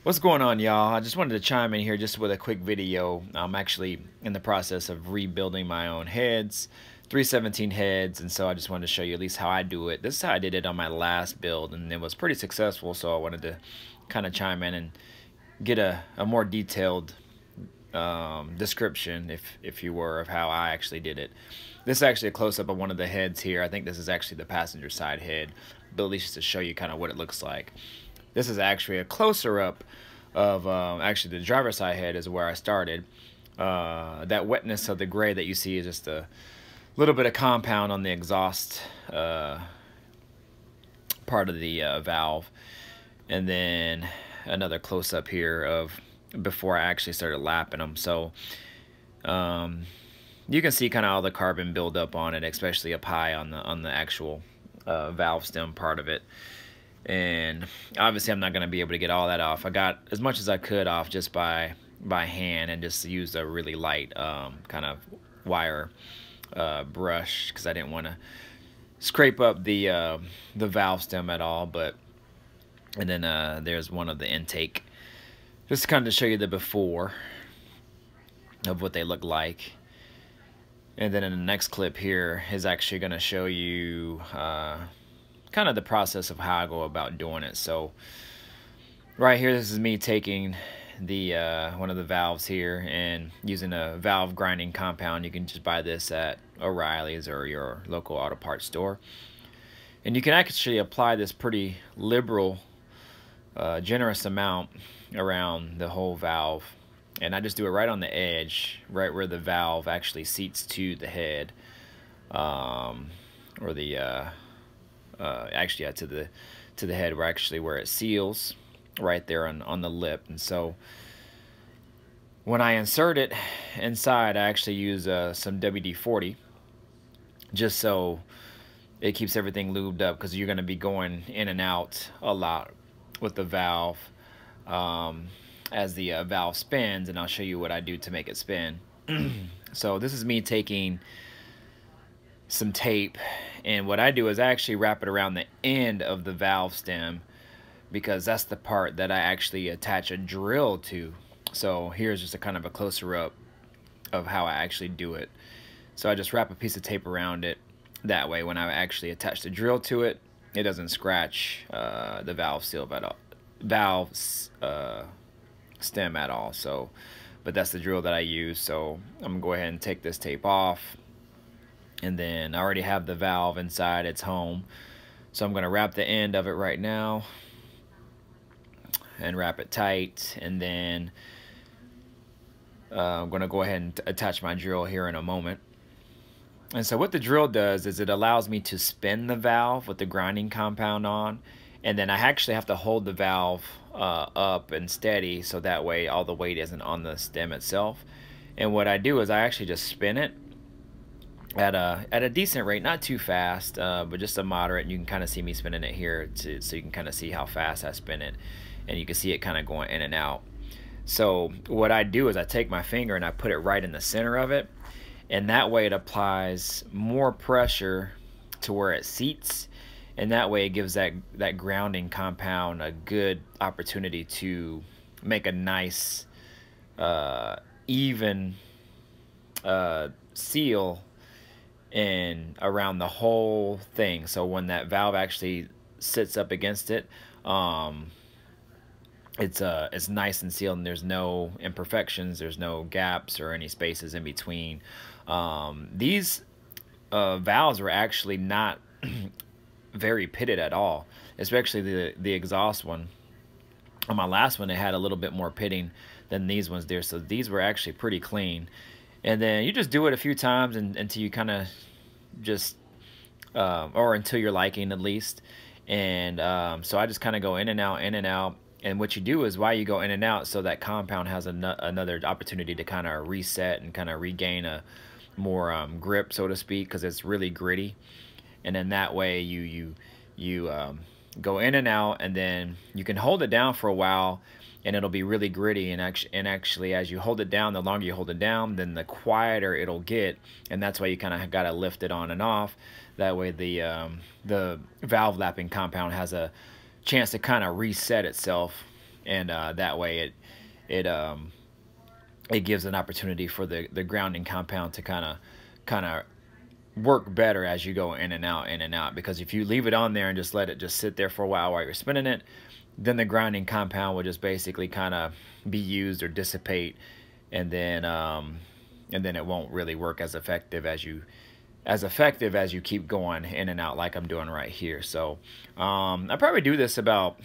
What's going on, y'all? I just wanted to chime in here just with a quick video. I'm actually in the process of rebuilding my own heads, 317 heads, and so I just wanted to show you at least how I do it. This is how I did it on my last build, and it was pretty successful, so I wanted to kind of chime in and get a more detailed description, if you were, of how I actually did it. This is actually a close-up of one of the heads here. I think this is actually the passenger side head, but at least to show you kind of what it looks like. This is actually a closer up of actually the driver's side head is where I started. That wetness of the gray that you see is just a little bit of compound on the exhaust part of the valve. And then another close up here of before I actually started lapping them. So you can see kind of all the carbon buildup on it, especially up high on the actual valve stem part of it. And obviously I'm not going to be able to get all that off. I got as much as I could off just by hand, and just used a really light kind of wire brush, because I didn't want to scrape up the valve stem at all. And then there's one of the intake, just kind of show you the before of what they look like. And then in the next clip here is actually going to show you kind of the process of how I go about doing it. So right here, this is me taking the one of the valves here and using a valve grinding compound. You can just buy this at O'Reilly's or your local auto parts store, and you can actually apply this pretty liberal, generous amount around the whole valve. And I just do it right on the edge, right where the valve actually seats to the head, or the actually, yeah, to the head, where it seals, right there on the lip. And so when I insert it inside, I actually use some WD-40, just so it keeps everything lubed up, because you're going to be going in and out a lot with the valve as the valve spins, and I'll show you what I do to make it spin. So this is me taking some tape, and what I do is I actually wrap it around the end of the valve stem, because that's the part that I actually attach a drill to. So here's just a kind of a closer up of how I actually do it. So I just wrap a piece of tape around it. That way when I actually attach the drill to it, it doesn't scratch the valve seal at all, stem at all. So, but that's the drill that I use. So I'm gonna go ahead and take this tape off. And then I already have the valve inside its home, so I'm going to wrap the end of it right now and wrap it tight. And then I'm going to go ahead and attach my drill here in a moment. And so what the drill does is it allows me to spin the valve with the grinding compound on, and then I actually have to hold the valve up and steady, so that way all the weight isn't on the stem itself. And what I do is I actually just spin it at a decent rate, not too fast, but just a moderate. And you can kind of see me spinning it here so you can kind of see how fast I spin it, and you can see it kind of going in and out. So what I do is I take my finger and I put it right in the center of it, and that way it applies more pressure to where it seats, and that way it gives that grounding compound a good opportunity to make a nice even seal and around the whole thing. So when that valve actually sits up against it, it's nice and sealed, and there's no imperfections, there's no gaps or any spaces in between. These valves were actually not very pitted at all, especially the exhaust one. On my last one, it had a little bit more pitting than these ones there, so these were actually pretty clean. And then you just do it a few times until you kind of just, or until you're liking at least. And so I just kind of go in and out, in and out. And what you do is while you go in and out, so that compound has another opportunity to kind of reset and kind of regain a more grip, so to speak, because it's really gritty. And then that way you go in and out, and then you can hold it down for a while, and it'll be really gritty. And actually, as you hold it down, the longer you hold it down, then the quieter it'll get. And that's why you kind of got to lift it on and off. That way the valve lapping compound has a chance to kind of reset itself and that way it gives an opportunity for the grounding compound to kind of work better as you go in and out. Because if you leave it on there and just let it just sit there for a while you're spinning it, then the grounding compound will just basically kind of be used or dissipate, and then it won't really work as effective as you keep going in and out like I'm doing right here. So I probably do this about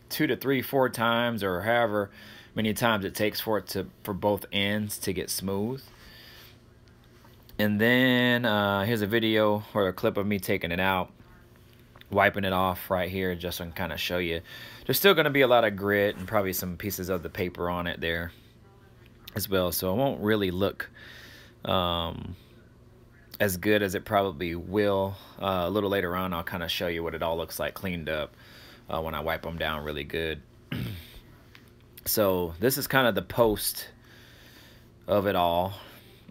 2 to 3, 4 times, or however many times it takes for both ends to get smooth. And then here's a video or a clip of me taking it out, wiping it off right here, just to kind of show you. There's still going to be a lot of grit and probably some pieces of the paper on it there as well, so it won't really look as good as it probably will. A little later on, I'll kind of show you what it all looks like cleaned up when I wipe them down really good. So this is kind of the post of it all.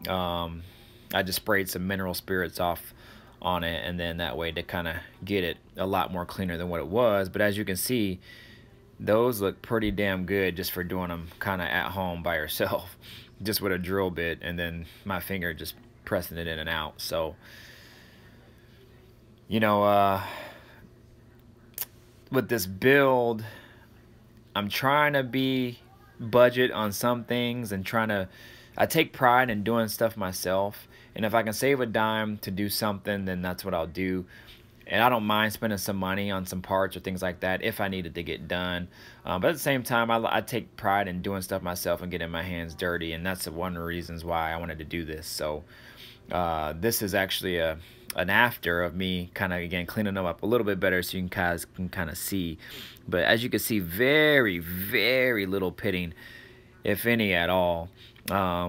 I just sprayed some mineral spirits off on it, and then that way to kind of get it a lot more cleaner than what it was. But as you can see, those look pretty damn good just for doing them kind of at home by yourself, just with a drill bit and then my finger just pressing it in and out. So, you know, with this build, I'm trying to be budget on some things and I take pride in doing stuff myself, and if I can save a dime to do something, then that's what I'll do. And I don't mind spending some money on some parts or things like that if I need it to get done. But at the same time, I take pride in doing stuff myself and getting my hands dirty, and that's one of the reasons why I wanted to do this. So this is actually an after of me kind of, again, cleaning them up a little bit better so you guys can kind of see. But as you can see, very, very little pitting, if any at all.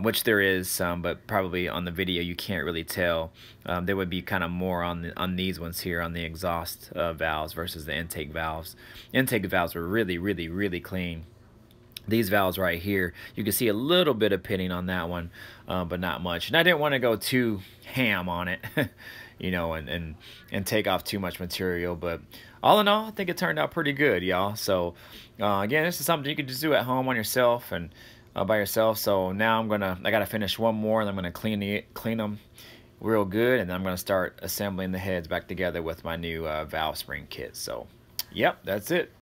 Which there is some, but probably on the video you can't really tell. There would be kind of more on these ones here, on the exhaust valves versus the intake valves. Intake valves were really, really, really clean. These valves right here, you can see a little bit of pitting on that one, but not much. And I didn't want to go too ham on it, you know, and take off too much material. But all in all, I think it turned out pretty good, y'all. So again, this is something you can just do at home on yourself and by yourself. So now I gotta finish one more, and I'm gonna clean them real good, and then I'm gonna start assembling the heads back together with my new valve spring kit. So yep, that's it.